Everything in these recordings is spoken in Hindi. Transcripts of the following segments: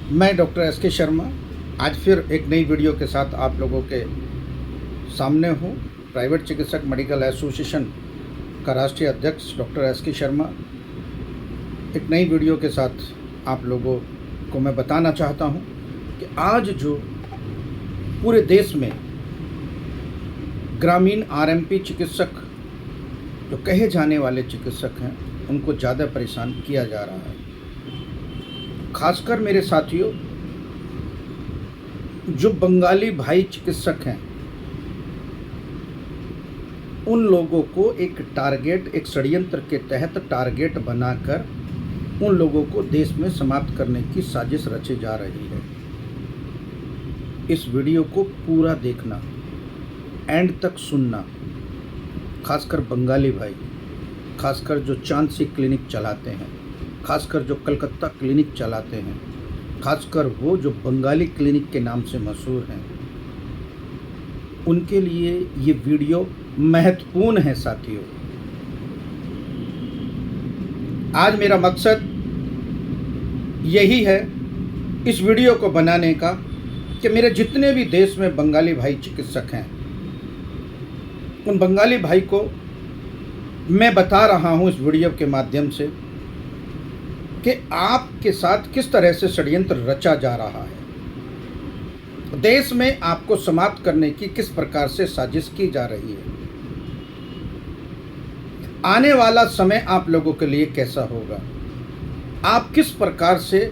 मैं डॉक्टर एस.के. शर्मा आज फिर एक नई वीडियो के साथ आप लोगों के सामने हूँ। प्राइवेट चिकित्सक मेडिकल एसोसिएशन का राष्ट्रीय अध्यक्ष डॉक्टर एस.के. शर्मा एक नई वीडियो के साथ आप लोगों को मैं बताना चाहता हूँ कि आज जो पूरे देश में ग्रामीण आरएमपी चिकित्सक जो कहे जाने वाले चिकित्सक हैं उनको ज़्यादा परेशान किया जा रहा है। खासकर मेरे साथियों जो बंगाली भाई चिकित्सक हैं उन लोगों को एक टारगेट, एक षड्यंत्र के तहत टारगेट बनाकर उन लोगों को देश में समाप्त करने की साजिश रची जा रही है। इस वीडियो को पूरा देखना, एंड तक सुनना। खासकर बंगाली भाई, खासकर जो चांदसी क्लिनिक चलाते हैं, खासकर जो कलकत्ता क्लिनिक चलाते हैं, खासकर वो जो बंगाली क्लिनिक के नाम से मशहूर हैं, उनके लिए ये वीडियो महत्वपूर्ण है साथियों। आज मेरा मकसद यही है इस वीडियो को बनाने का कि मेरे जितने भी देश में बंगाली भाई चिकित्सक हैं उन बंगाली भाई को मैं बता रहा हूं इस वीडियो के माध्यम से कि आपके साथ किस तरह से षड्यंत्र रचा जा रहा है। देश में आपको समाप्त करने की किस प्रकार से साजिश की जा रही है। आने वाला समय आप लोगों के लिए कैसा होगा, आप किस प्रकार से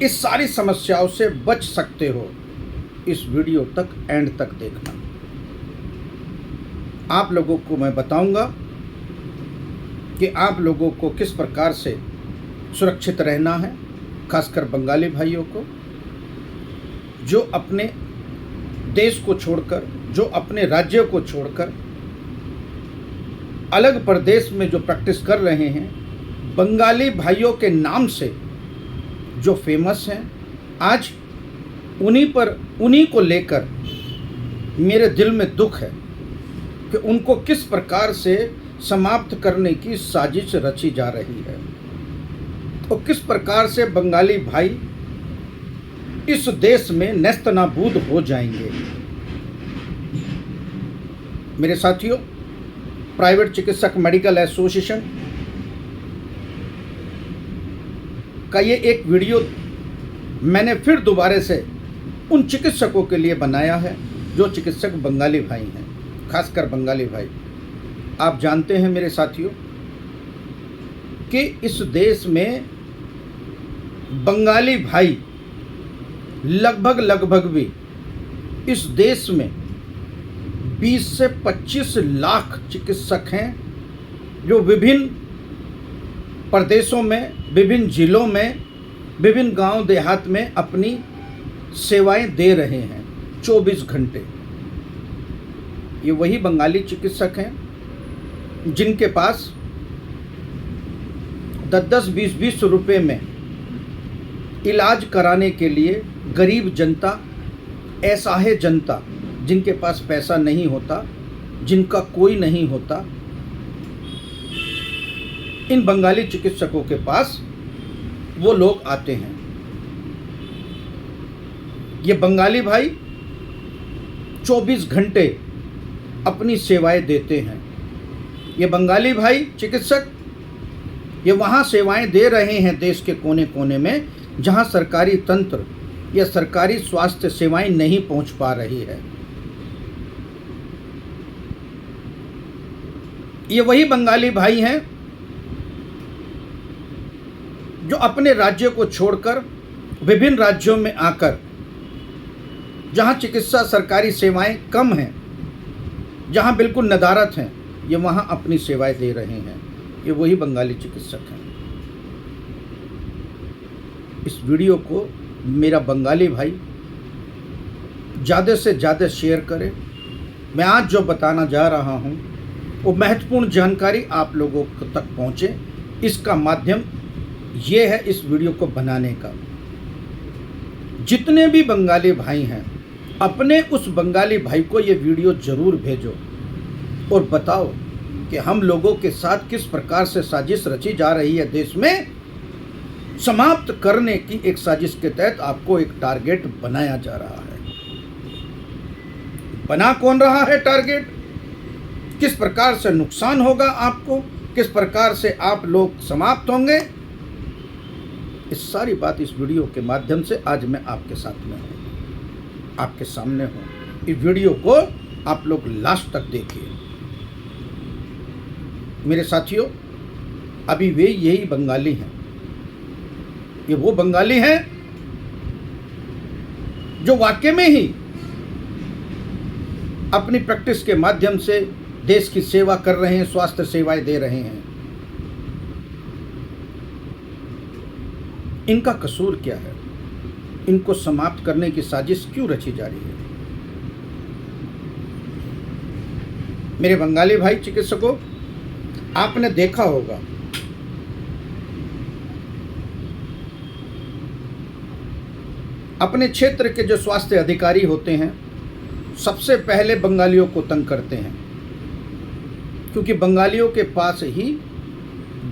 इस सारी समस्याओं से बच सकते हो, इस वीडियो तक, एंड तक देखना। आप लोगों को मैं बताऊंगा कि आप लोगों को किस प्रकार से सुरक्षित रहना है। खासकर बंगाली भाइयों को जो अपने देश को छोड़कर, जो अपने राज्य को छोड़कर अलग प्रदेश में जो प्रैक्टिस कर रहे हैं, बंगाली भाइयों के नाम से जो फेमस हैं, आज उन्हीं को लेकर मेरे दिल में दुख है कि उनको किस प्रकार से समाप्त करने की साजिश रची जा रही है और किस प्रकार से बंगाली भाई इस देश में नेस्तनाबूद हो जाएंगे। मेरे साथियों, प्राइवेट चिकित्सक मेडिकल एसोसिएशन का ये एक वीडियो मैंने फिर दोबारा से उन चिकित्सकों के लिए बनाया है जो चिकित्सक बंगाली भाई हैं, खासकर बंगाली भाई। आप जानते हैं मेरे साथियों कि इस देश में बंगाली भाई लगभग भी इस देश में 20 से 25 लाख चिकित्सक हैं जो विभिन्न प्रदेशों में, विभिन्न जिलों में, विभिन्न गांव देहात में अपनी सेवाएं दे रहे हैं 24 घंटे। ये वही बंगाली चिकित्सक हैं जिनके पास 10-10, 20-20 रुपए में इलाज कराने के लिए गरीब जनता, असहाय जनता, जिनके पास पैसा नहीं होता, जिनका कोई नहीं होता, इन बंगाली चिकित्सकों के पास वो लोग आते हैं। ये बंगाली भाई 24 घंटे अपनी सेवाएं देते हैं। ये बंगाली भाई चिकित्सक ये वहाँ सेवाएं दे रहे हैं देश के कोने कोने में जहाँ सरकारी तंत्र या सरकारी स्वास्थ्य सेवाएं नहीं पहुँच पा रही है। ये वही बंगाली भाई हैं जो अपने राज्य को छोड़कर विभिन्न राज्यों में आकर जहाँ चिकित्सा सरकारी सेवाएं कम हैं, जहाँ बिल्कुल नदारत हैं, ये वहाँ अपनी सेवाएं दे रहे हैं। ये वही बंगाली चिकित्सक हैं। इस वीडियो को मेरा बंगाली भाई ज़्यादा से ज़्यादा शेयर करें। मैं आज जो बताना जा रहा हूँ वो महत्वपूर्ण जानकारी आप लोगों तक पहुँचे, इसका माध्यम ये है इस वीडियो को बनाने का। जितने भी बंगाली भाई हैं अपने उस बंगाली भाई को ये वीडियो ज़रूर भेजो और बताओ कि हम लोगों के साथ किस प्रकार से साजिश रची जा रही है देश में समाप्त करने की एक साजिश के तहत आपको एक टारगेट बनाया जा रहा है। बना कौन रहा है टारगेट, किस प्रकार से नुकसान होगा आपको, किस प्रकार से आप लोग समाप्त होंगे, इस सारी बात इस वीडियो के माध्यम से आज मैं आपके साथ में हूँ, आपके सामने हूँ। इस वीडियो को आप लोग लास्ट तक देखिए। मेरे साथियों, अभी वे यही बंगाली हैं, ये वो बंगाली हैं जो वाकई में ही अपनी प्रैक्टिस के माध्यम से देश की सेवा कर रहे हैं, स्वास्थ्य सेवाएं दे रहे हैं। इनका कसूर क्या है, इनको समाप्त करने की साजिश क्यों रची जा रही है? मेरे बंगाली भाई चिकित्सकों, आपने देखा होगा अपने क्षेत्र के जो स्वास्थ्य अधिकारी होते हैं सबसे पहले बंगालियों को तंग करते हैं, क्योंकि बंगालियों के पास ही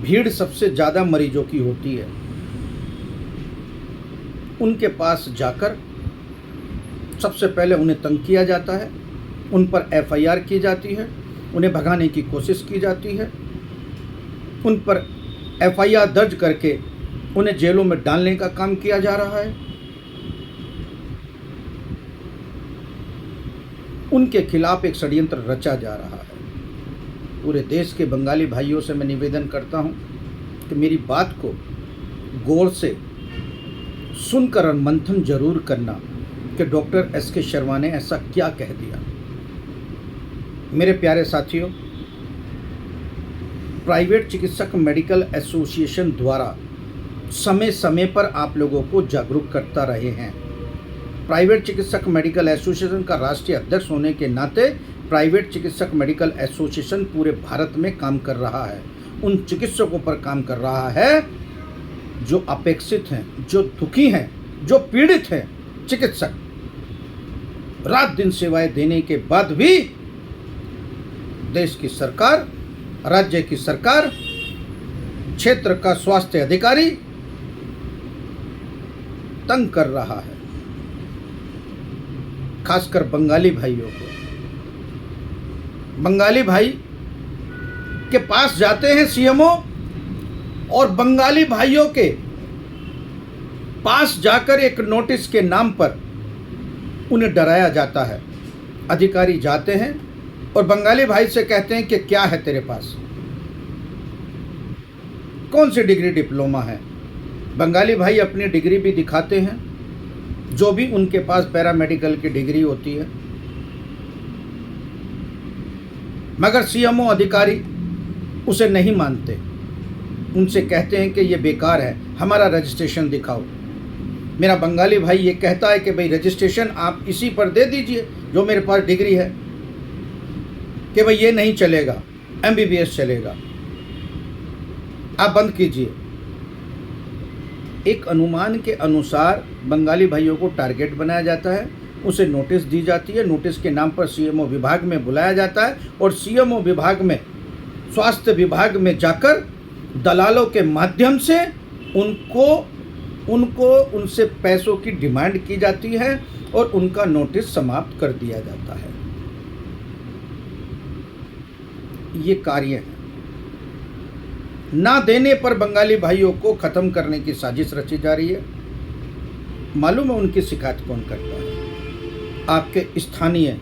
भीड़ सबसे ज़्यादा मरीजों की होती है। उनके पास जाकर सबसे पहले उन्हें तंग किया जाता है, उन पर एफआईआर की जाती है, उन्हें भगाने की कोशिश की जाती है, उन पर एफआईआर दर्ज करके उन्हें जेलों में डालने का काम किया जा रहा है। उनके खिलाफ एक षड्यंत्र रचा जा रहा है। पूरे देश के बंगाली भाइयों से मैं निवेदन करता हूं कि मेरी बात को गौर से सुनकर और मंथन जरूर करना कि डॉक्टर एस.के. शर्मा ने ऐसा क्या कह दिया। मेरे प्यारे साथियों, प्राइवेट चिकित्सक मेडिकल एसोसिएशन द्वारा समय समय पर आप लोगों को जागरूक करता रहे हैं। प्राइवेट चिकित्सक मेडिकल एसोसिएशन का राष्ट्रीय अध्यक्ष होने के नाते प्राइवेट चिकित्सक मेडिकल एसोसिएशन पूरे भारत में काम कर रहा है, उन चिकित्सकों पर काम कर रहा है जो अपेक्षित हैं, जो दुखी हैं, जो पीड़ित हैं। चिकित्सक रात दिन सेवाएं देने के बाद भी देश की सरकार, राज्य की सरकार, क्षेत्र का स्वास्थ्य अधिकारी तंग कर रहा है, खासकर बंगाली भाइयों को। बंगाली भाई के पास जाते हैं सीएमओ और बंगाली भाइयों के पास जाकर एक नोटिस के नाम पर उन्हें डराया जाता है। अधिकारी जाते हैं और बंगाली भाई से कहते हैं कि क्या है तेरे पास, कौन सी डिग्री डिप्लोमा है। बंगाली भाई अपनी डिग्री भी दिखाते हैं, जो भी उनके पास पैरामेडिकल की डिग्री होती है, मगर सीएमओ अधिकारी उसे नहीं मानते। उनसे कहते हैं कि ये बेकार है, हमारा रजिस्ट्रेशन दिखाओ। मेरा बंगाली भाई ये कहता है कि भाई रजिस्ट्रेशन आप इसी पर दे दीजिए जो मेरे पास डिग्री है, कि भाई ये नहीं चलेगा, एमबीबीएस चलेगा, आप बंद कीजिए। एक अनुमान के अनुसार बंगाली भाइयों को टारगेट बनाया जाता है, उसे नोटिस दी जाती है, नोटिस के नाम पर सीएमओ विभाग में बुलाया जाता है और सीएमओ विभाग में, स्वास्थ्य विभाग में जाकर दलालों के माध्यम से उनसे पैसों की डिमांड की जाती है और उनका नोटिस समाप्त कर दिया जाता है। ये कार्य है। ना देने पर बंगाली भाइयों को खत्म करने की साजिश रची जा रही है। मालूम है उनकी शिकायत कौन करता है? आपके स्थानीय,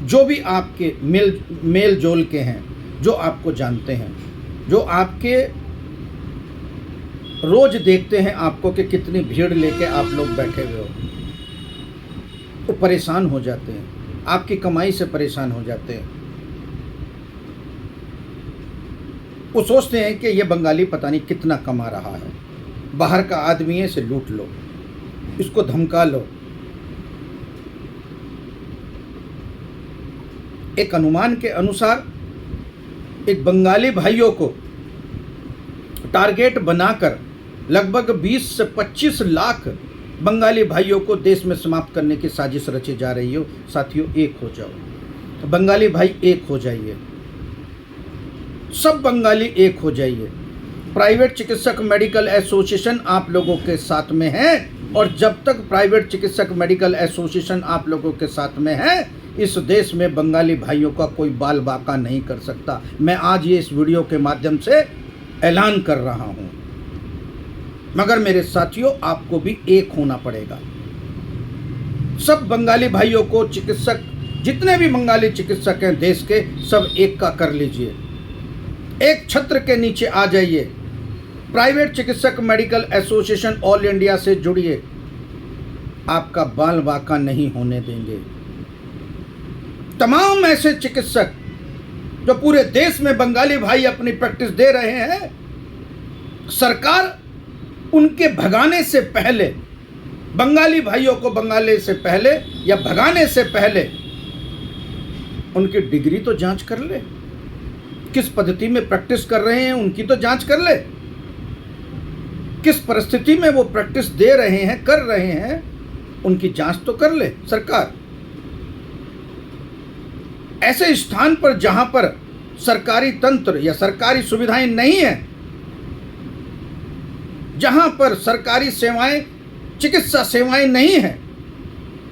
जो भी आपके मेल जोल के हैं, जो आपको जानते हैं, जो आपके रोज देखते हैं आपको कि कितनी भीड़ लेके आप लोग बैठे हुए हो, तो परेशान हो जाते हैं, आपकी कमाई से परेशान हो जाते हैं। वो सोचते हैं कि ये बंगाली पता नहीं कितना कमा रहा है, बाहर का आदमी है, इसे लूट लो, इसको धमका लो। एक अनुमान के अनुसार एक बंगाली भाइयों को टारगेट बनाकर लगभग 20 से 25 लाख बंगाली भाइयों को देश में समाप्त करने की साजिश रची जा रही हो। साथियों, एक हो जाओ, बंगाली भाई एक हो जाइए, सब बंगाली एक हो जाइए। प्राइवेट चिकित्सक मेडिकल एसोसिएशन आप लोगों के साथ में है, और जब तक प्राइवेट चिकित्सक मेडिकल एसोसिएशन आप लोगों के साथ में है, इस देश में बंगाली भाइयों का कोई बाल बाका नहीं कर सकता। मैं आज ये इस वीडियो के माध्यम से ऐलान कर रहा हूं। मगर मेरे साथियों, आपको भी एक होना पड़ेगा। सब बंगाली भाइयों को, चिकित्सक जितने भी बंगाली चिकित्सक हैं देश के, सब एक का कर लीजिए, एक छत्र के नीचे आ जाइए। प्राइवेट चिकित्सक मेडिकल एसोसिएशन ऑल इंडिया से जुड़िए। आपका बाल बाका नहीं होने देंगे। तमाम ऐसे चिकित्सक जो पूरे देश में बंगाली भाई अपनी प्रैक्टिस दे रहे हैं, सरकार उनके भगाने से पहले, बंगाली भाइयों को बंगाली से पहले या भगाने से पहले उनकी डिग्री तो जांच कर ले, किस पद्धति में प्रैक्टिस कर रहे हैं उनकी तो जांच कर ले, किस परिस्थिति में वो प्रैक्टिस दे रहे हैं, कर रहे हैं, उनकी जांच तो कर ले सरकार। ऐसे स्थान पर जहां पर सरकारी तंत्र या सरकारी सुविधाएं नहीं है, जहां पर सरकारी सेवाएं, चिकित्सा सेवाएं नहीं है,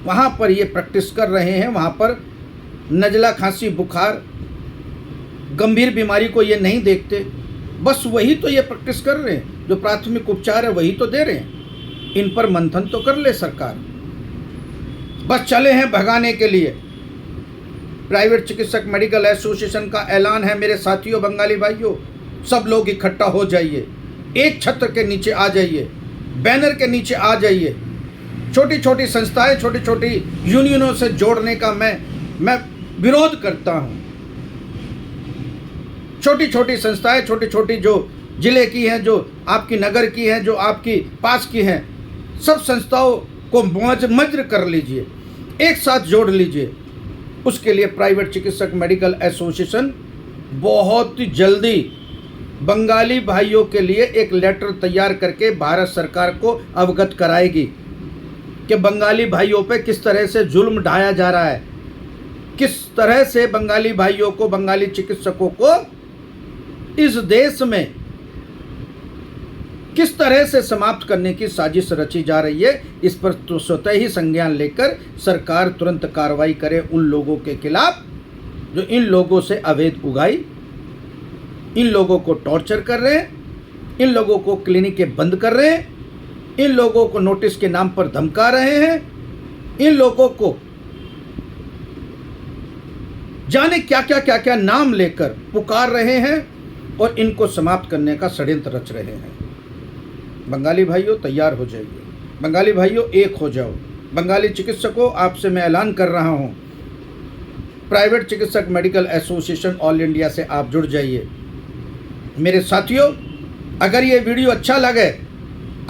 वहां पर ये प्रैक्टिस कर रहे हैं, वहां पर नजला, खांसी, बुखार, गंभीर बीमारी को ये नहीं देखते, बस वही तो ये प्रैक्टिस कर रहे हैं, जो प्राथमिक उपचार है वही तो दे रहे हैं। इन पर मंथन तो कर ले सरकार, बस चले हैं भगाने के लिए। प्राइवेट चिकित्सक मेडिकल एसोसिएशन का ऐलान है मेरे साथियों, बंगाली भाइयों, सब लोग इकट्ठा हो जाइए, एक छत्र के नीचे आ जाइए, बैनर के नीचे आ जाइए। छोटी छोटी संस्थाएं, छोटी छोटी यूनियनों से जोड़ने का मैं विरोध करता हूं। छोटी छोटी संस्थाएं, छोटी छोटी जो जिले की हैं, जो आपकी नगर की हैं, जो आपकी पास की हैं, सब संस्थाओं को मज्र कर लीजिए, एक साथ जोड़ लीजिए। उसके लिए प्राइवेट चिकित्सक मेडिकल एसोसिएशन बहुत जल्दी बंगाली भाइयों के लिए एक लेटर तैयार करके भारत सरकार को अवगत कराएगी कि बंगाली भाइयों पे किस तरह से जुल्म ढाया जा रहा है, किस तरह से बंगाली भाइयों को, बंगाली चिकित्सकों को इस देश में किस तरह से समाप्त करने की साजिश रची जा रही है। इस पर तो स्वतः ही संज्ञान लेकर सरकार तुरंत कार्रवाई करे उन लोगों के खिलाफ जो इन लोगों से अवैध उगाई, इन लोगों को टॉर्चर कर रहे हैं, इन लोगों को क्लिनिकें बंद कर रहे हैं, इन लोगों को नोटिस के नाम पर धमका रहे हैं, इन लोगों को जाने क्या क्या नाम लेकर पुकार रहे हैं और इनको समाप्त करने का षड्यंत्र रच रहे हैं। बंगाली भाइयों तैयार हो जाइए, बंगाली भाइयों एक हो जाओ। बंगाली चिकित्सकों, आपसे मैं ऐलान कर रहा हूं, प्राइवेट चिकित्सक मेडिकल एसोसिएशन ऑल इंडिया से आप जुड़ जाइए। मेरे साथियों, अगर ये वीडियो अच्छा लगे,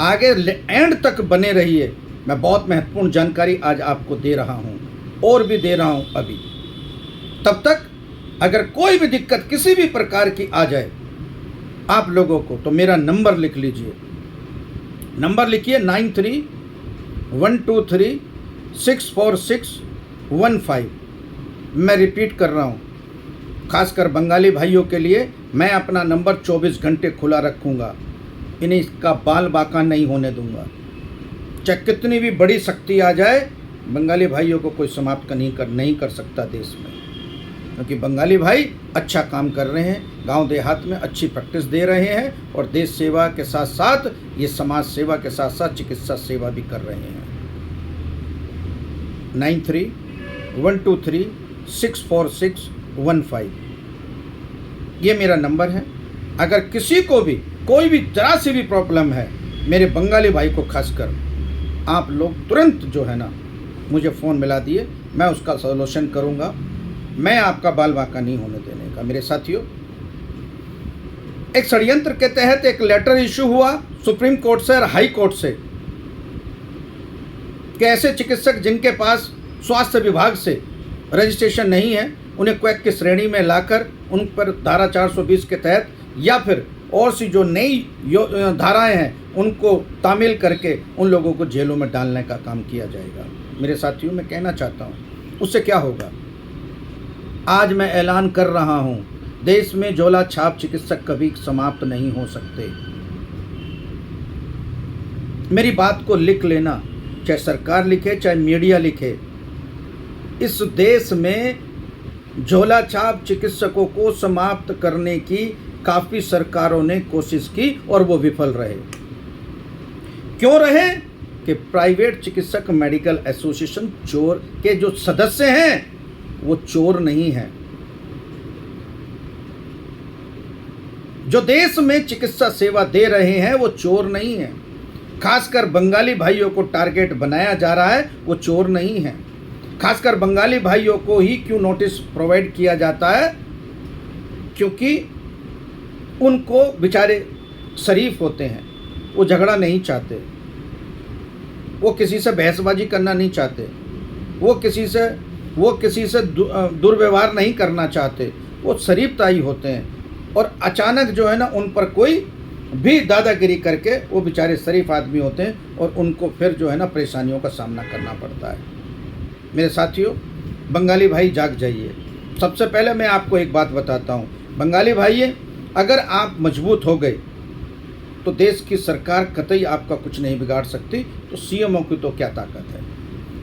आगे एंड तक बने रहिए। मैं बहुत महत्वपूर्ण जानकारी आज आपको दे रहा हूं और भी दे रहा हूं अभी। तब तक अगर कोई भी दिक्कत किसी भी प्रकार की आ जाए आप लोगों को, तो मेरा नंबर लिख लीजिए। नंबर लिखिए 93-123-64615। मैं रिपीट कर रहा हूँ, खासकर बंगाली भाइयों के लिए मैं अपना नंबर 24 घंटे खुला रखूँगा। इन्हें इसका बाल बाका नहीं होने दूंगा। चाहे कितनी भी बड़ी शक्ति आ जाए, बंगाली भाइयों को कोई समाप्त नहीं कर सकता देश में, क्योंकि बंगाली भाई अच्छा काम कर रहे हैं, गांव देहात में अच्छी प्रैक्टिस दे रहे हैं और देश सेवा के साथ साथ ये समाज सेवा के साथ साथ चिकित्सा सेवा भी कर रहे हैं। 93-123-64615 ये मेरा नंबर है। अगर किसी को भी कोई भी जरा सी भी प्रॉब्लम है, मेरे बंगाली भाई को खासकर, आप लोग तुरंत जो है ना मुझे फ़ोन मिला दिए, मैं उसका सॉल्यूशन करूँगा। मैं आपका बाल बाका नहीं होने देने का। मेरे साथियों, एक षड्यंत्र के तहत एक लेटर इशू हुआ सुप्रीम कोर्ट से और हाई कोर्ट से कि ऐसे चिकित्सक जिनके पास स्वास्थ्य विभाग से रजिस्ट्रेशन नहीं है, उन्हें क्वैक की श्रेणी में लाकर उन पर धारा 420 के तहत या फिर और सी जो नई धाराएं हैं उनको तामील करके उन लोगों को जेलों में डालने का काम किया जाएगा। मेरे साथियों, मैं कहना चाहता हूँ, उससे क्या होगा? आज मैं ऐलान कर रहा हूँ, देश में झोला छाप चिकित्सक कभी समाप्त नहीं हो सकते। मेरी बात को लिख लेना, चाहे सरकार लिखे चाहे मीडिया लिखे, इस देश में झोला छाप चिकित्सकों को समाप्त करने की काफ़ी सरकारों ने कोशिश की और वो विफल रहे। क्यों रहे? कि प्राइवेट चिकित्सक मेडिकल एसोसिएशन चोर के जो सदस्य हैं वो चोर नहीं हैं। जो देश में चिकित्सा सेवा दे रहे हैं वो चोर नहीं हैं। खासकर बंगाली भाइयों को टारगेट बनाया जा रहा है, वो चोर नहीं हैं। खासकर बंगाली भाइयों को ही क्यों नोटिस प्रोवाइड किया जाता है? क्योंकि उनको बेचारे शरीफ होते हैं, वो झगड़ा नहीं चाहते, वो किसी से बहसबाजी करना नहीं चाहते, वो किसी से दुर्व्यवहार नहीं करना चाहते, वो शरीफताई होते हैं। और अचानक जो है ना उन पर कोई भी दादागिरी करके वो बेचारे शरीफ आदमी होते हैं और उनको फिर जो है ना परेशानियों का सामना करना पड़ता है। मेरे साथियों, बंगाली भाई जाग जाइए। सबसे पहले मैं आपको एक बात बताता हूँ, बंगाली भाई, अगर आप मजबूत हो गए तो देश की सरकार कतई आपका कुछ नहीं बिगाड़ सकती। तो सीएमओ की तो क्या ताकत है,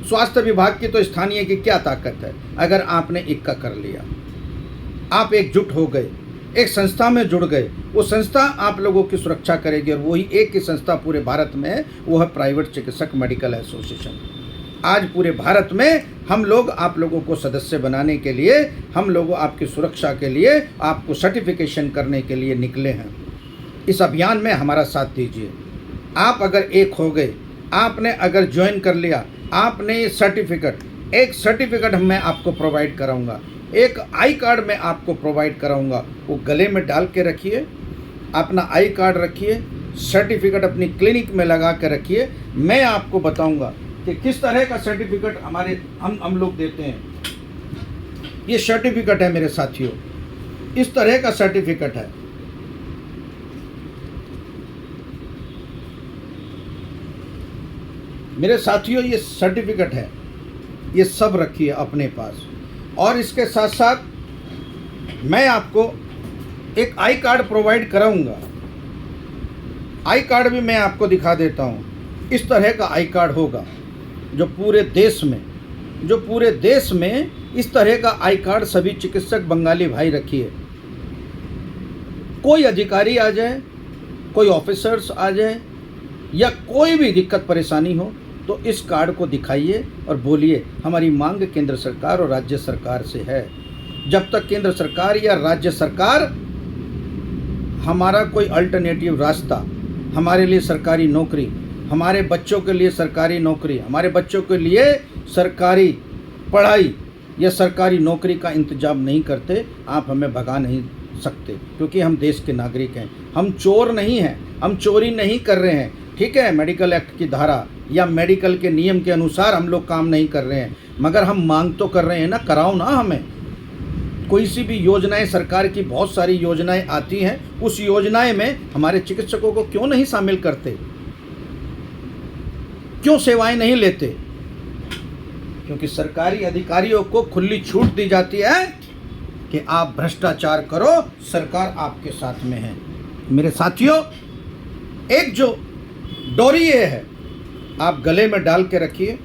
स्वास्थ्य विभाग की तो स्थानीय की क्या ताकत है। अगर आपने इक्का कर लिया, आप एकजुट हो गए, एक संस्था में जुड़ गए, वो संस्था आप लोगों की सुरक्षा करेगी। और वही एक ही संस्था पूरे भारत में है, वो है प्राइवेट चिकित्सक मेडिकल एसोसिएशन। आज पूरे भारत में हम लोग आप लोगों को सदस्य बनाने के लिए, हम लोग आपकी सुरक्षा के लिए, आपको सर्टिफिकेशन करने के लिए निकले हैं। इस अभियान में हमारा साथ दीजिए। आप अगर एक हो गए, आपने अगर ज्वाइन कर लिया, आपने ये एक सर्टिफिकेट मैं आपको प्रोवाइड कराऊंगा, एक आई कार्ड मैं आपको प्रोवाइड कराऊंगा। वो गले में डाल के रखिए, अपना आई कार्ड रखिए, सर्टिफिकेट अपनी क्लिनिक में लगा के रखिए। मैं आपको बताऊंगा कि किस तरह का सर्टिफिकेट हम लोग देते हैं। ये सर्टिफिकेट है मेरे साथियों, इस तरह का सर्टिफिकेट है। मेरे साथियों, ये सर्टिफिकेट है, ये सब रखिए अपने पास। और इसके साथ साथ मैं आपको एक आई कार्ड प्रोवाइड कराऊंगा। आई कार्ड भी मैं आपको दिखा देता हूँ। इस तरह का आई कार्ड होगा जो पूरे देश में इस तरह का आई कार्ड सभी चिकित्सक बंगाली भाई रखिए। कोई अधिकारी आ जाए, कोई ऑफिसर्स आ जाए या कोई भी दिक्कत परेशानी हो तो इस कार्ड को दिखाइए और बोलिए हमारी मांग केंद्र सरकार और राज्य सरकार से है। जब तक केंद्र सरकार या राज्य सरकार हमारा कोई अल्टरनेटिव रास्ता, हमारे लिए सरकारी नौकरी, हमारे बच्चों के लिए सरकारी नौकरी, हमारे बच्चों के लिए सरकारी पढ़ाई या सरकारी नौकरी का इंतजाम नहीं करते, आप हमें भगा नहीं सकते। क्योंकि हम देश के नागरिक हैं, हम चोर नहीं हैं, हम चोरी नहीं कर रहे हैं। ठीक है, मेडिकल एक्ट की धारा या मेडिकल के नियम के अनुसार हम लोग काम नहीं कर रहे हैं, मगर हम मांग तो कर रहे हैं ना, कराओ ना हमें। कोई सी भी योजनाएं, सरकार की बहुत सारी योजनाएं आती हैं, उस योजनाएं में हमारे चिकित्सकों को क्यों नहीं शामिल करते, क्यों सेवाएं नहीं लेते? क्योंकि सरकारी अधिकारियों को खुली छूट दी जाती है कि आप भ्रष्टाचार करो, सरकार आपके साथ में है। मेरे साथियों, एक जो डोरी ये है, आप गले में डाल के रखिए,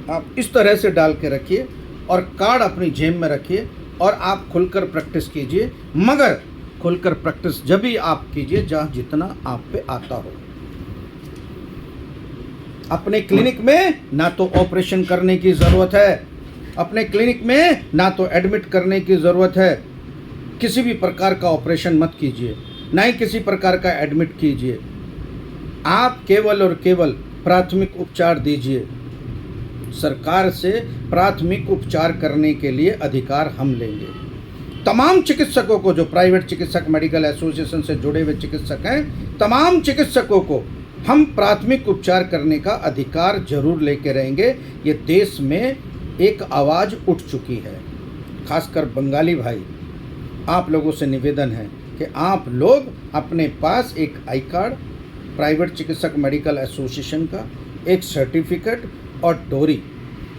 आप इस तरह से डाल के रखिए और कार्ड अपनी जेब में रखिए और आप खुलकर प्रैक्टिस कीजिए। मगर खुलकर प्रैक्टिस जब भी आप कीजिए जहाँ जितना आप पे आता हो। अपने क्लिनिक में ना तो ऑपरेशन करने की ज़रूरत है, अपने क्लिनिक में ना तो एडमिट करने की ज़रूरत है। किसी भी प्रकार का ऑपरेशन मत कीजिए, ना ही किसी प्रकार का एडमिट कीजिए। आप केवल और केवल प्राथमिक उपचार दीजिए। सरकार से प्राथमिक उपचार करने के लिए अधिकार हम लेंगे। तमाम चिकित्सकों को, जो प्राइवेट चिकित्सक मेडिकल एसोसिएशन से जुड़े हुए चिकित्सक हैं, तमाम चिकित्सकों को हम प्राथमिक उपचार करने का अधिकार जरूर लेके रहेंगे। ये देश में एक आवाज़ उठ चुकी है। खासकर बंगाली भाई, आप लोगों से निवेदन है कि आप लोग अपने पास एक आई कार्ड, प्राइवेट चिकित्सक मेडिकल एसोसिएशन का एक सर्टिफिकेट और डोरी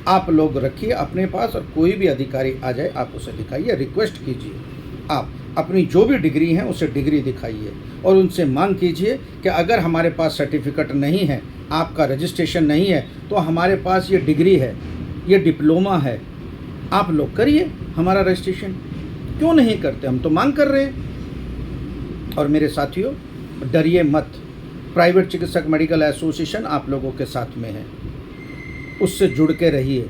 आप लोग रखिए अपने पास। और कोई भी अधिकारी आ जाए आप उसे दिखाइए, रिक्वेस्ट कीजिए। आप अपनी जो भी डिग्री है उसे डिग्री दिखाइए और उनसे मांग कीजिए कि अगर हमारे पास सर्टिफिकेट नहीं है, आपका रजिस्ट्रेशन नहीं है, तो हमारे पास ये डिग्री है, ये डिप्लोमा है, आप लोग करिए हमारा रजिस्ट्रेशन। क्यों नहीं करते? हम तो मांग कर रहे हैं। और मेरे साथियों, डरिए मत। प्राइवेट चिकित्सक मेडिकल एसोसिएशन आप लोगों के साथ में है, उससे जुड़ के रहिए।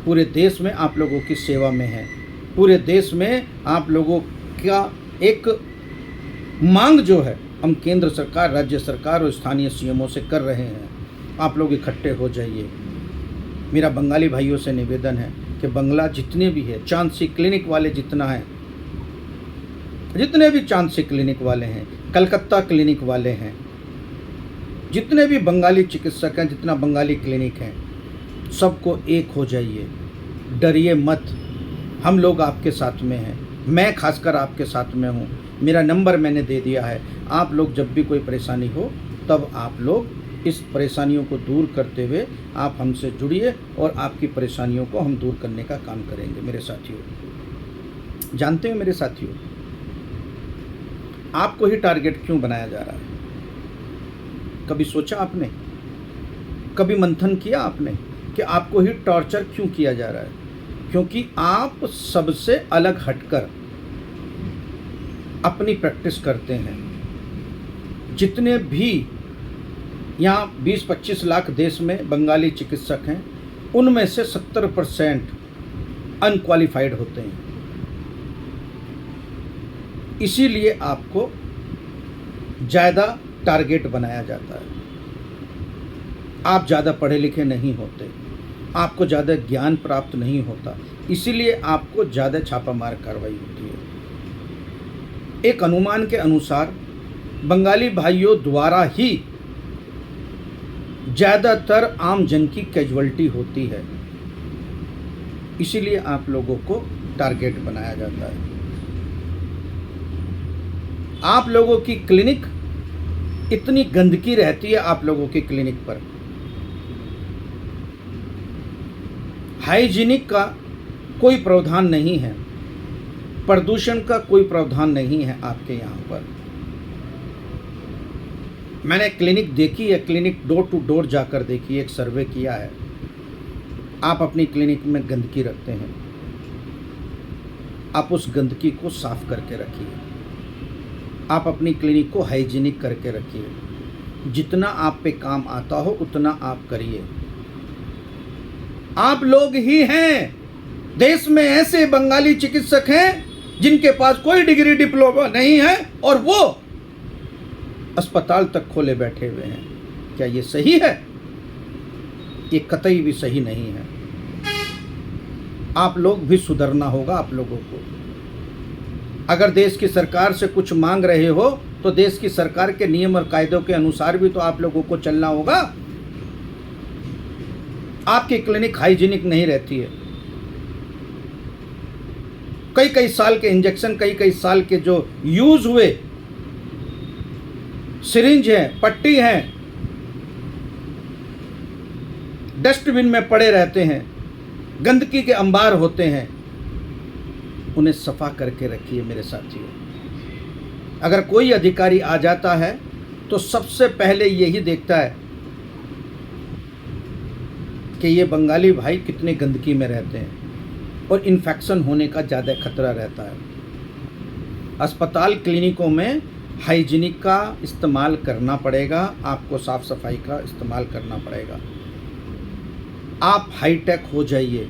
पूरे देश में आप लोगों की सेवा में है। पूरे देश में आप लोगों का एक मांग जो है हम केंद्र सरकार, राज्य सरकार और स्थानीय सीएमओ से कर रहे हैं। आप लोग इकट्ठे हो जाइए। मेरा बंगाली भाइयों से निवेदन है कि बंगला जितने भी है, चांदसी क्लिनिक वाले जितना है, जितने भी चांदसी क्लिनिक वाले हैं, कलकत्ता क्लिनिक वाले हैं, जितने भी बंगाली चिकित्सक हैं, जितना बंगाली क्लिनिक हैं, सबको एक हो जाइए। डरिए मत, हम लोग आपके साथ में हैं। मैं खासकर आपके साथ में हूँ। मेरा नंबर मैंने दे दिया है। आप लोग जब भी कोई परेशानी हो तब आप लोग इस परेशानियों को दूर करते हुए आप हमसे जुड़िए और आपकी परेशानियों को हम दूर करने का काम करेंगे। मेरे साथियों, जानते हो मेरे साथियों, आपको ही टारगेट क्यों बनाया जा रहा है? कभी सोचा आपने? कभी मंथन किया आपने कि आपको ही टॉर्चर क्यों किया जा रहा है? क्योंकि आप सबसे अलग हटकर अपनी प्रैक्टिस करते हैं। जितने भी यहाँ 20-25 लाख देश में बंगाली चिकित्सक हैं, उनमें से 70% अनक्वालिफाइड होते हैं। इसीलिए आपको ज़्यादा टारगेट बनाया जाता है। आप ज़्यादा पढ़े लिखे नहीं होते, आपको ज़्यादा ज्ञान प्राप्त नहीं होता, इसीलिए आपको ज़्यादा छापामार कार्रवाई होती है। एक अनुमान के अनुसार बंगाली भाइयों द्वारा ही ज़्यादातर आम जन की कैजुअल्टी होती है, इसीलिए आप लोगों को टारगेट बनाया जाता है। आप लोगों की क्लिनिक, इतनी गंदगी रहती है आप लोगों की क्लिनिक पर, हाइजीनिक का कोई प्रावधान नहीं है, प्रदूषण का कोई प्रावधान नहीं है आपके यहाँ पर। मैंने क्लिनिक देखी है, क्लिनिक डोर टू डोर जाकर देखी, एक सर्वे किया है। आप अपनी क्लिनिक में गंदगी रखते हैं, आप उस गंदगी को साफ करके रखिए। आप अपनी क्लिनिक को हाइजीनिक करके रखिए। जितना आप पे काम आता हो उतना आप करिए। आप लोग ही हैं, देश में ऐसे बंगाली चिकित्सक हैं जिनके पास कोई डिग्री डिप्लोमा नहीं है और वो अस्पताल तक खोले बैठे हुए हैं। क्या ये सही है? ये कतई भी सही नहीं है। आप लोग भी सुधरना होगा आप लोगों को। अगर देश की सरकार से कुछ मांग रहे हो तो देश की सरकार के नियम और कायदों के अनुसार भी तो आप लोगों को चलना होगा। आपकी क्लिनिक हाइजीनिक नहीं रहती है। कई कई साल के इंजेक्शन, कई कई साल के जो यूज हुए सिरिंज हैं, पट्टी हैं, डस्टबिन में पड़े रहते हैं, गंदगी के अंबार होते हैं। उन्हें सफा करके रखिए मेरे साथियों। अगर कोई अधिकारी आ जाता है तो सबसे पहले यही देखता है कि ये बंगाली भाई कितने गंदगी में रहते हैं और इन्फेक्शन होने का ज़्यादा खतरा रहता है। अस्पताल क्लिनिकों में हाइजीनिक का इस्तेमाल करना पड़ेगा, आपको साफ़ सफाई का इस्तेमाल करना पड़ेगा। आप हाईटेक हो जाइए।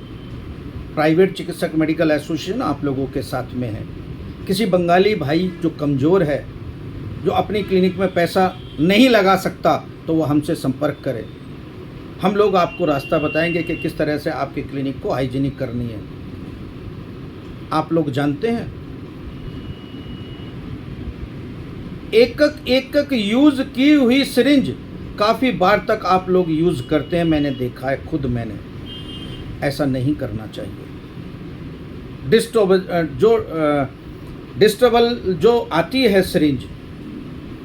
प्राइवेट चिकित्सक मेडिकल एसोसिएशन आप लोगों के साथ में है। किसी बंगाली भाई जो कमज़ोर है, जो अपनी क्लिनिक में पैसा नहीं लगा सकता, तो वो हमसे संपर्क करे। हम लोग आपको रास्ता बताएंगे कि किस तरह से आपकी क्लिनिक को हाइजीनिक करनी है। आप लोग जानते हैं, एक यूज़ की हुई सिरिंज काफ़ी बार तक आप लोग यूज़ करते हैं। मैंने देखा है, खुद मैंने। ऐसा नहीं करना चाहिए। डिस्टेबल जो आती है सिरिंज,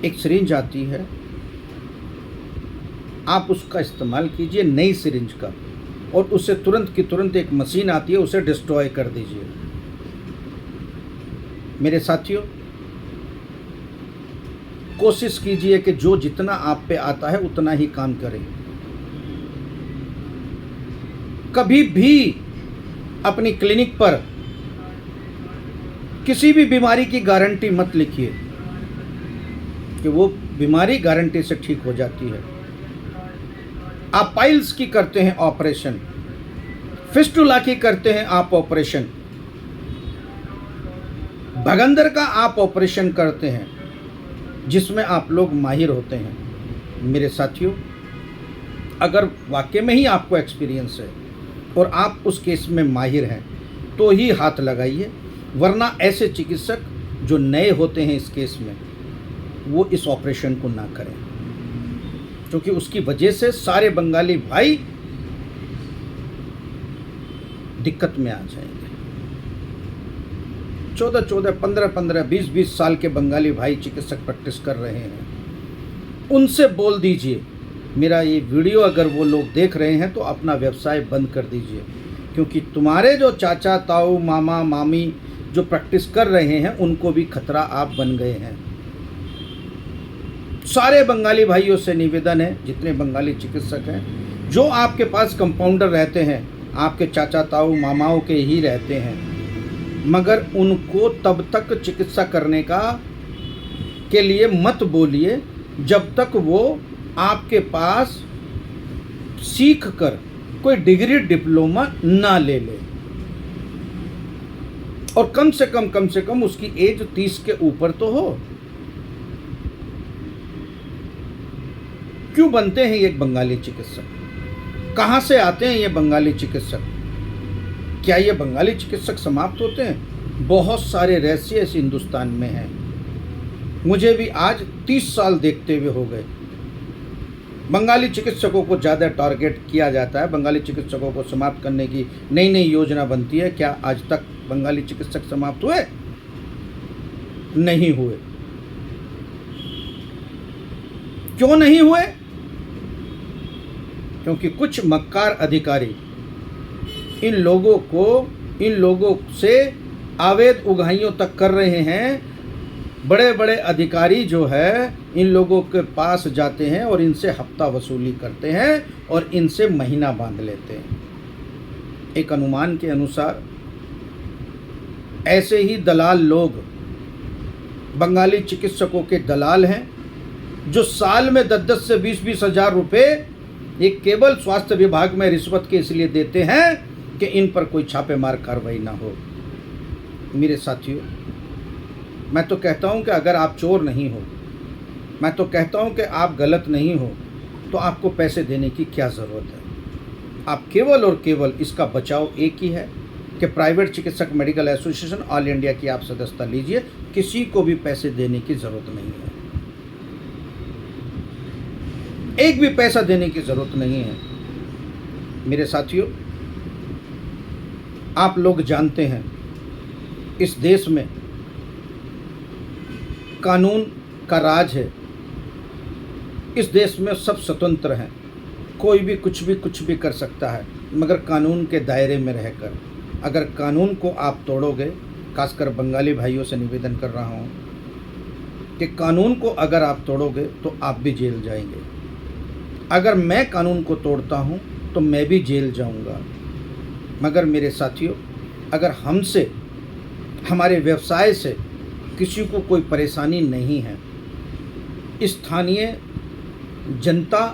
एक सिरिंज आती है, आप उसका इस्तेमाल कीजिए, नई सिरिंज का, और उससे तुरंत की तुरंत एक मशीन आती है, उसे डिस्ट्रॉय कर दीजिए। मेरे साथियों, कोशिश कीजिए कि जो जितना आप पे आता है उतना ही काम करें। कभी भी अपनी क्लिनिक पर किसी भी बीमारी की गारंटी मत लिखिए कि वो बीमारी गारंटी से ठीक हो जाती है। आप पाइल्स की करते हैं ऑपरेशन, फिस्टुला की करते हैं आप ऑपरेशन, भगंदर का आप ऑपरेशन करते हैं जिसमें आप लोग माहिर होते हैं। मेरे साथियों, अगर वाकई में ही आपको एक्सपीरियंस है और आप उस केस में माहिर हैं तो ही हाथ लगाइए, वरना ऐसे चिकित्सक जो नए होते हैं इस केस में वो इस ऑपरेशन को ना करें, क्योंकि उसकी वजह से सारे बंगाली भाई दिक्कत में आ जाएंगे। 14-14, 15-15, 20-20 साल के बंगाली भाई चिकित्सक प्रैक्टिस कर रहे हैं। उनसे बोल दीजिए, मेरा ये वीडियो अगर वो लोग देख रहे हैं तो अपना व्यवसाय बंद कर दीजिए, क्योंकि तुम्हारे जो चाचा ताऊ मामा मामी जो प्रैक्टिस कर रहे हैं उनको भी खतरा आप बन गए हैं। सारे बंगाली भाइयों से निवेदन है, जितने बंगाली चिकित्सक हैं, जो आपके पास कंपाउंडर रहते हैं, आपके चाचा ताऊ मामाओं के ही रहते हैं, मगर उनको तब तक चिकित्सा करने के लिए मत बोलिए जब तक वो आपके पास सीख कर कोई डिग्री डिप्लोमा ना ले ले, और कम से कम उसकी एज 30 के ऊपर तो हो। क्यों बनते हैं ये बंगाली चिकित्सक? कहां से आते हैं ये बंगाली चिकित्सक? क्या ये बंगाली चिकित्सक समाप्त होते हैं? बहुत सारे रहस्य इस हिंदुस्तान में हैं। मुझे भी आज 30 साल देखते हुए हो गए। बंगाली चिकित्सकों को ज़्यादा टारगेट किया जाता है, बंगाली चिकित्सकों को समाप्त करने की नई नई योजना बनती है। क्या आज तक बंगाली चिकित्सक समाप्त हुए? नहीं हुए। क्यों नहीं हुए? क्योंकि कुछ मक्कार अधिकारी इन लोगों से अवैध उगाहियों तक कर रहे हैं। बड़े बड़े अधिकारी जो है इन लोगों के पास जाते हैं और इनसे हफ्ता वसूली करते हैं और इनसे महीना बांध लेते हैं। एक अनुमान के अनुसार ऐसे ही दलाल लोग बंगाली चिकित्सकों के दलाल हैं, जो साल में 10-10 से 20-20 हज़ार रुपये एक केवल स्वास्थ्य विभाग में रिश्वत के इसलिए देते हैं कि इन पर कोई छापेमार कार्रवाई ना हो। मेरे साथियों, मैं तो कहता हूं कि अगर आप चोर नहीं हो, मैं तो कहता हूं कि आप गलत नहीं हो, तो आपको पैसे देने की क्या ज़रूरत है? आप केवल और केवल इसका बचाव एक ही है कि प्राइवेट चिकित्सक मेडिकल एसोसिएशन ऑल इंडिया की आप सदस्यता लीजिए। किसी को भी पैसे देने की ज़रूरत नहीं है, एक भी पैसा देने की ज़रूरत नहीं है। मेरे साथियों, आप लोग जानते हैं इस देश में कानून का राज है। इस देश में सब स्वतंत्र हैं, कोई भी कुछ भी कर सकता है, मगर कानून के दायरे में रहकर। अगर कानून को आप तोड़ोगे, खासकर बंगाली भाइयों से निवेदन कर रहा हूँ कि कानून को अगर आप तोड़ोगे तो आप भी जेल जाएंगे। अगर मैं कानून को तोड़ता हूँ तो मैं भी जेल जाऊँगा। मगर मेरे साथियों, अगर हमसे, हमारे व्यवसाय से किसी को कोई परेशानी नहीं है, स्थानीय जनता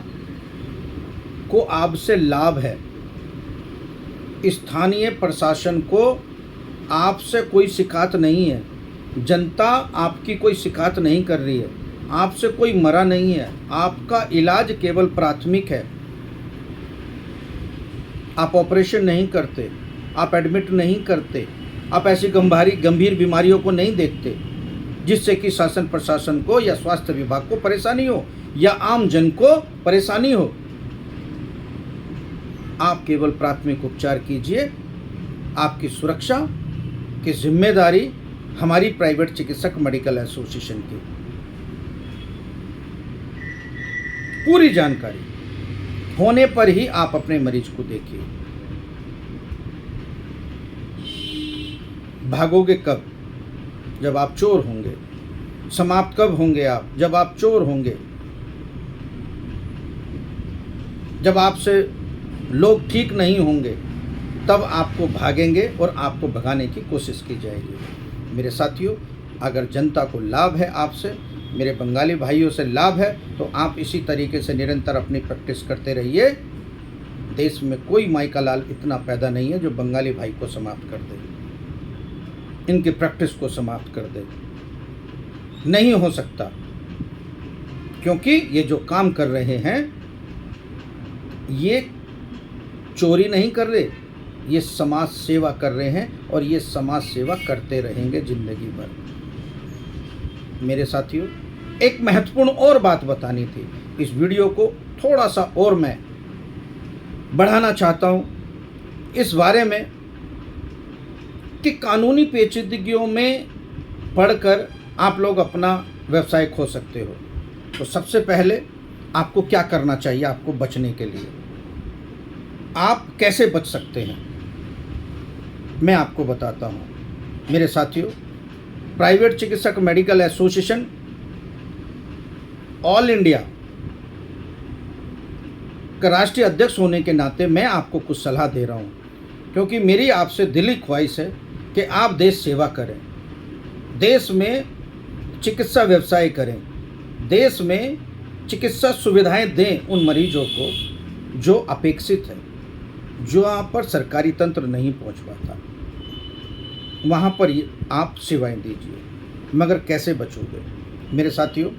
को आपसे लाभ है, स्थानीय प्रशासन को आपसे कोई शिकायत नहीं है, जनता आपकी कोई शिकायत नहीं कर रही है, आपसे कोई मरा नहीं है, आपका इलाज केवल प्राथमिक है, आप ऑपरेशन नहीं करते, आप एडमिट नहीं करते, आप ऐसी गंभीर बीमारियों को नहीं देखते जिससे कि शासन प्रशासन को या स्वास्थ्य विभाग को परेशानी हो या आम जन को परेशानी हो। आप केवल प्राथमिक उपचार कीजिए। आपकी सुरक्षा की जिम्मेदारी हमारी प्राइवेट चिकित्सक मेडिकल एसोसिएशन की। पूरी जानकारी होने पर ही आप अपने मरीज को देखिए। भागोगे कब? जब आप चोर होंगे। समाप्त कब होंगे आप? जब आप चोर होंगे, जब आपसे लोग ठीक नहीं होंगे, तब आपको भागेंगे और आपको भगाने की कोशिश की जाएगी। मेरे साथियों, अगर जनता को लाभ है आपसे, मेरे बंगाली भाइयों से लाभ है, तो आप इसी तरीके से निरंतर अपनी प्रैक्टिस करते रहिए। देश में कोई माई का लाल इतना पैदा नहीं है जो बंगाली भाई को समाप्त कर दे, इनकी प्रैक्टिस को समाप्त कर दे। नहीं हो सकता, क्योंकि ये जो काम कर रहे हैं, ये चोरी नहीं कर रहे, ये समाज सेवा कर रहे हैं और ये समाज सेवा करते रहेंगे जिंदगी भर। मेरे साथियों, एक महत्वपूर्ण और बात बतानी थी। इस वीडियो को थोड़ा सा और मैं बढ़ाना चाहता हूँ इस बारे में कि कानूनी पेचीदगियों में पढ़कर आप लोग अपना व्यवसाय खो सकते हो। तो सबसे पहले आपको क्या करना चाहिए? आपको बचने के लिए आप कैसे बच सकते हैं, मैं आपको बताता हूँ। मेरे साथियों, प्राइवेट चिकित्सक मेडिकल एसोसिएशन ऑल इंडिया का राष्ट्रीय अध्यक्ष होने के नाते मैं आपको कुछ सलाह दे रहा हूँ, क्योंकि मेरी आपसे दिली ख्वाहिश है कि आप देश सेवा करें, देश में चिकित्सा व्यवसाय करें, देश में चिकित्सा सुविधाएं दें उन मरीजों को जो अपेक्षित है, जो आप पर सरकारी तंत्र नहीं पहुंच पाता, वहाँ पर आप सेवाएं दीजिए। मगर कैसे बचोगे? मेरे साथियों,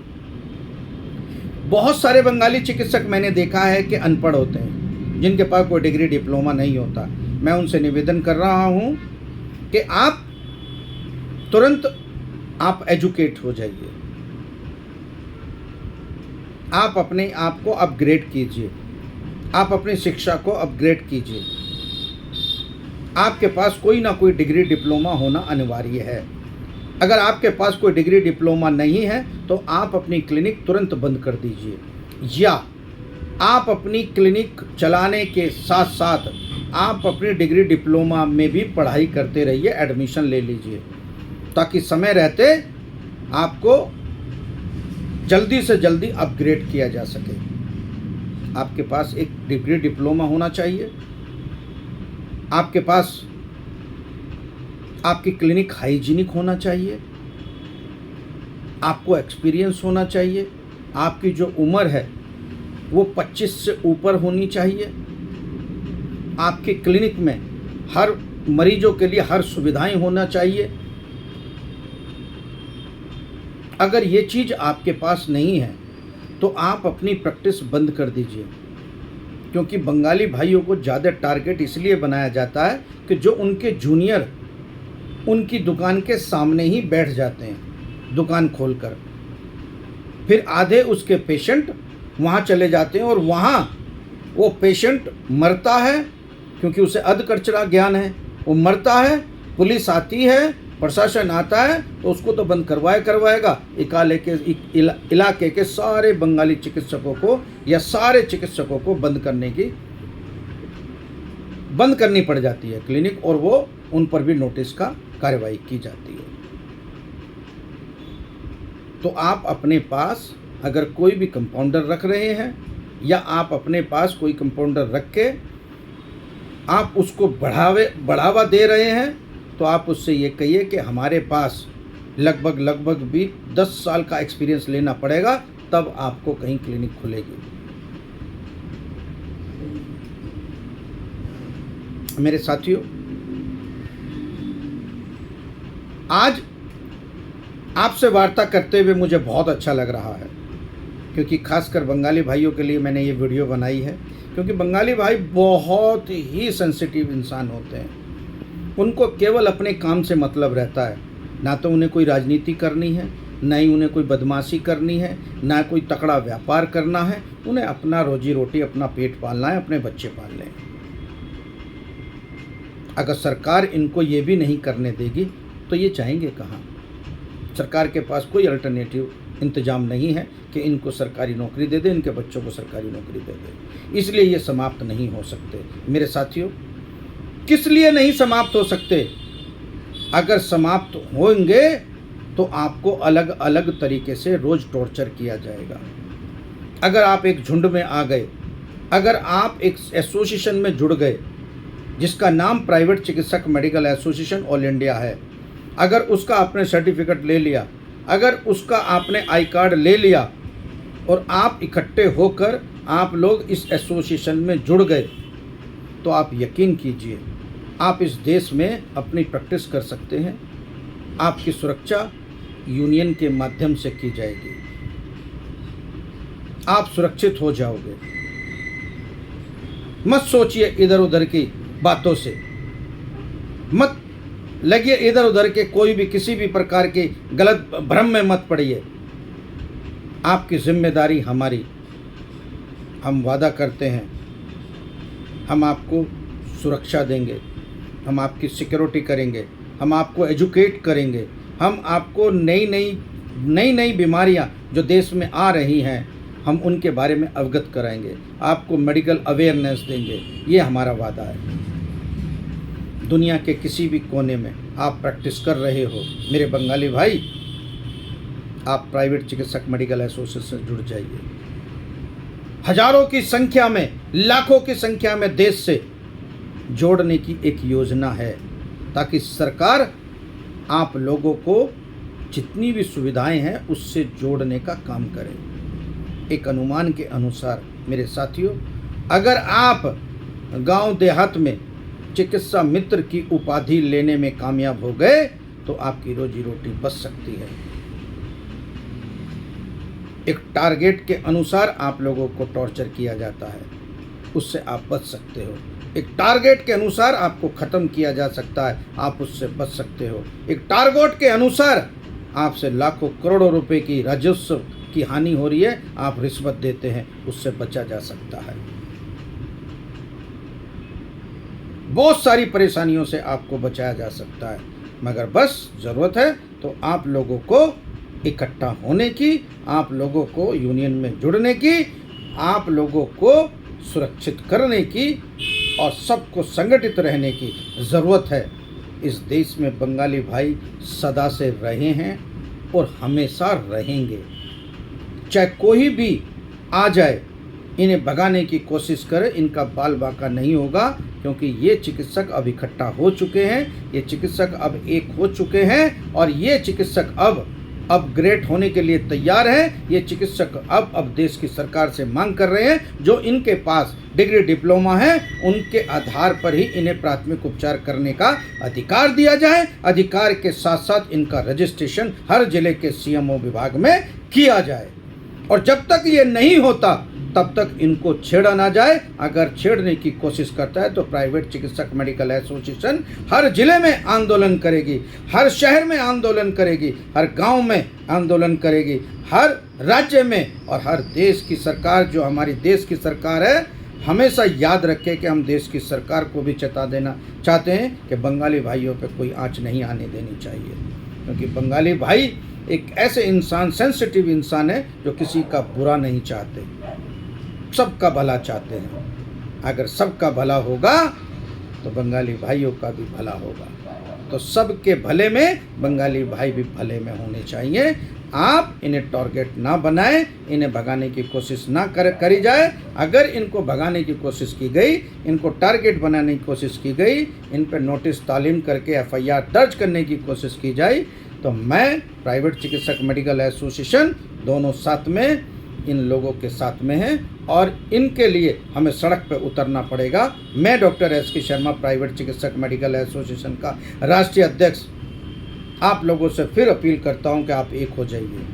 बहुत सारे बंगाली चिकित्सक मैंने देखा है कि अनपढ़ होते हैं, जिनके पास कोई डिग्री डिप्लोमा नहीं होता। मैं उनसे निवेदन कर रहा हूँ कि आप तुरंत आप एजुकेट हो जाइए, आप अपने आप को अपग्रेड कीजिए, आप अपनी शिक्षा को अपग्रेड कीजिए। आपके पास कोई ना कोई डिग्री डिप्लोमा होना अनिवार्य है। अगर आपके पास कोई डिग्री डिप्लोमा नहीं है तो आप अपनी क्लिनिक तुरंत बंद कर दीजिए, या आप अपनी क्लिनिक चलाने के साथ साथ आप अपनी डिग्री डिप्लोमा में भी पढ़ाई करते रहिए, एडमिशन ले लीजिए, ताकि समय रहते आपको जल्दी से जल्दी अपग्रेड किया जा सके। आपके पास एक डिग्री डिप्लोमा होना चाहिए, आपके पास आपकी क्लिनिक हाइजीनिक होना चाहिए, आपको एक्सपीरियंस होना चाहिए, आपकी जो उम्र है वो 25 से ऊपर होनी चाहिए, आपकी क्लिनिक में हर मरीजों के लिए हर सुविधाएं होना चाहिए। अगर ये चीज़ आपके पास नहीं है तो आप अपनी प्रैक्टिस बंद कर दीजिए, क्योंकि बंगाली भाइयों को ज़्यादा टारगेट इसलिए बनाया जाता है कि जो उनके जूनियर उनकी दुकान के सामने ही बैठ जाते हैं दुकान खोलकर, फिर आधे उसके पेशेंट वहाँ चले जाते हैं और वहाँ वो पेशेंट मरता है, क्योंकि उसे अधकचरा ज्ञान है, वो मरता है, पुलिस आती है, प्रशासन आता है तो उसको तो बंद करवाएगा। इलाके के सारे बंगाली चिकित्सकों को या सारे चिकित्सकों को बंद करनी पड़ जाती है क्लिनिक, और वो उन पर भी नोटिस का कार्रवाई की जाती है। तो आप अपने पास अगर कोई भी कंपाउंडर रख रहे हैं या आप अपने पास कोई कंपाउंडर रख के आप उसको बढ़ावा दे रहे हैं, तो आप उससे ये कहिए कि हमारे पास लगभग भी 10 साल का एक्सपीरियंस लेना पड़ेगा, तब आपको कहीं क्लिनिक खुलेगी। मेरे साथियों, आज आपसे वार्ता करते हुए मुझे बहुत अच्छा लग रहा है, क्योंकि खासकर बंगाली भाइयों के लिए मैंने ये वीडियो बनाई है, क्योंकि बंगाली भाई बहुत ही सेंसिटिव इंसान होते हैं। उनको केवल अपने काम से मतलब रहता है, ना तो उन्हें कोई राजनीति करनी है, ना ही उन्हें कोई बदमाशी करनी है, ना कोई तकड़ा व्यापार करना है। उन्हें अपना रोजी रोटी, अपना पेट पालना है, अपने बच्चे पालने हैं। अगर सरकार इनको ये भी नहीं करने देगी तो ये जाएंगे कहाँ? सरकार के पास कोई अल्टरनेटिव इंतजाम नहीं है कि इनको सरकारी नौकरी दे दे, इनके बच्चों को सरकारी नौकरी दे दे। इसलिए ये समाप्त नहीं हो सकते। मेरे साथियों, किस लिए नहीं समाप्त हो सकते? अगर समाप्त होंगे तो आपको अलग अलग तरीके से रोज़ टॉर्चर किया जाएगा। अगर आप एक झुंड में आ गए, अगर आप एक एसोसिएशन में जुड़ गए जिसका नाम प्राइवेट चिकित्सक मेडिकल एसोसिएशन ऑल इंडिया है, अगर उसका आपने सर्टिफिकेट ले लिया, अगर उसका आपने आई कार्ड ले लिया और आप इकट्ठे होकर आप लोग इस एसोसिएशन में जुड़ गए, तो आप यकीन कीजिए आप इस देश में अपनी प्रैक्टिस कर सकते हैं। आपकी सुरक्षा यूनियन के माध्यम से की जाएगी, आप सुरक्षित हो जाओगे। मत सोचिए इधर उधर की बातों से, मत लगिए इधर उधर के कोई भी किसी भी प्रकार के गलत भ्रम में मत पड़िए। आपकी जिम्मेदारी हमारी, हम वादा करते हैं हम आपको सुरक्षा देंगे, हम आपकी सिक्योरिटी करेंगे, हम आपको एजुकेट करेंगे, हम आपको नई नई बीमारियां जो देश में आ रही हैं हम उनके बारे में अवगत कराएंगे, आपको मेडिकल अवेयरनेस देंगे। ये हमारा वादा है। दुनिया के किसी भी कोने में आप प्रैक्टिस कर रहे हो मेरे बंगाली भाई, आप प्राइवेट चिकित्सक मेडिकल एसोसिएशन से जुड़ जाइए। हजारों की संख्या में, लाखों की संख्या में देश से जोड़ने की एक योजना है ताकि सरकार आप लोगों को जितनी भी सुविधाएं हैं उससे जोड़ने का काम करे। एक अनुमान के अनुसार मेरे साथियों, अगर आप गांव देहात में चिकित्सा मित्र की उपाधि लेने में कामयाब हो गए तो आपकी रोजी रोटी बच सकती है। एक टारगेट के अनुसार आप लोगों को टॉर्चर किया जाता है, उससे आप बच सकते हो। एक टारगेट के अनुसार आपको ख़त्म किया जा सकता है, आप उससे बच सकते हो। एक टारगेट के अनुसार आपसे लाखों करोड़ों रुपए की राजस्व की हानि हो रही है, आप रिश्वत देते हैं, उससे बचा जा सकता है। बहुत सारी परेशानियों से आपको बचाया जा सकता है, मगर बस ज़रूरत है तो आप लोगों को इकट्ठा होने की, आप लोगों को यूनियन में जुड़ने की, आप लोगों को सुरक्षित करने की और सबको संगठित रहने की ज़रूरत है। इस देश में बंगाली भाई सदा से रहे हैं और हमेशा रहेंगे। चाहे कोई भी आ जाए, इन्हें भगाने की कोशिश करे, इनका बाल बाका नहीं होगा, क्योंकि ये चिकित्सक अब इकट्ठा हो चुके हैं, ये चिकित्सक अब एक हो चुके हैं और ये चिकित्सक अब अपग्रेड होने के लिए तैयार हैं। ये चिकित्सक अब देश की सरकार से मांग कर रहे हैं जो इनके पास डिग्री डिप्लोमा है उनके आधार पर ही इन्हें प्राथमिक उपचार करने का अधिकार दिया जाए। अधिकार के साथ साथ इनका रजिस्ट्रेशन हर जिले के सीएमओ विभाग में किया जाए और जब तक ये नहीं होता तब तक इनको छेड़ा ना जाए। अगर छेड़ने की कोशिश करता है तो प्राइवेट चिकित्सक मेडिकल एसोसिएशन हर जिले में आंदोलन करेगी, हर शहर में आंदोलन करेगी, हर गांव में आंदोलन करेगी, हर राज्य में। और हर देश की सरकार, जो हमारी देश की सरकार है, हमेशा याद रखे कि हम देश की सरकार को भी चेता देना चाहते हैं कि बंगाली भाइयों पर कोई आँच नहीं आने देनी चाहिए, क्योंकि बंगाली भाई एक ऐसे इंसान, सेंसिटिव इंसान है जो किसी का बुरा नहीं चाहते, सबका भला चाहते हैं। अगर सबका भला होगा तो बंगाली भाइयों का भी भला होगा। तो सबके भले में बंगाली भाई भी भले में होने चाहिए। आप इन्हें टारगेट ना बनाएं, इन्हें भगाने की कोशिश ना करी जाए। अगर इनको भगाने की कोशिश की गई, इनको टारगेट बनाने की कोशिश की गई, इन पर नोटिस तालीम करके FIR दर्ज करने की कोशिश की जाए, तो मैं प्राइवेट चिकित्सक मेडिकल एसोसिएशन दोनों साथ में, इन लोगों के साथ में हैं और इनके लिए हमें सड़क पर उतरना पड़ेगा। मैं डॉक्टर SK शर्मा, प्राइवेट चिकित्सक मेडिकल एसोसिएशन का राष्ट्रीय अध्यक्ष, आप लोगों से फिर अपील करता हूं कि आप एक हो जाइए,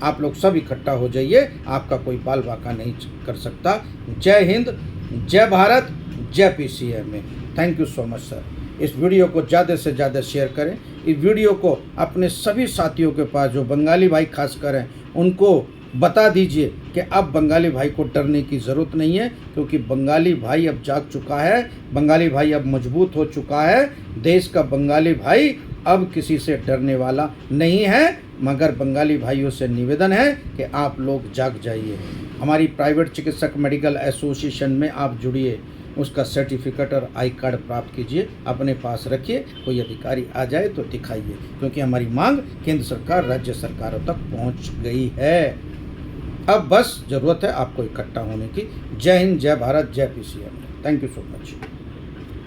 आप लोग सब इकट्ठा हो जाइए, आपका कोई बाल बाका नहीं कर सकता। जय हिंद, जय भारत, जय PCMA। Thank you so much sir. इस वीडियो को ज़्यादा से ज़्यादा शेयर करें, इस वीडियो को अपने सभी साथियों के पास जो बंगाली भाई खासकर हैं उनको बता दीजिए कि अब बंगाली भाई को डरने की ज़रूरत नहीं है, क्योंकि बंगाली भाई अब जाग चुका है, बंगाली भाई अब मजबूत हो चुका है। देश का बंगाली भाई अब किसी से डरने वाला नहीं है, मगर बंगाली भाइयों से निवेदन है कि आप लोग जाग जाइए। हमारी प्राइवेट चिकित्सक मेडिकल एसोसिएशन में आप जुड़िए, उसका सर्टिफिकेट और आई कार्ड प्राप्त कीजिए, अपने पास रखिए। कोई अधिकारी आ जाए तो दिखाइए, क्योंकि हमारी मांग केंद्र सरकार राज्य सरकारों तक पहुंच गई है। अब बस ज़रूरत है आपको इकट्ठा होने की। जय हिंद, जय भारत, जय PCM. Thank you so much.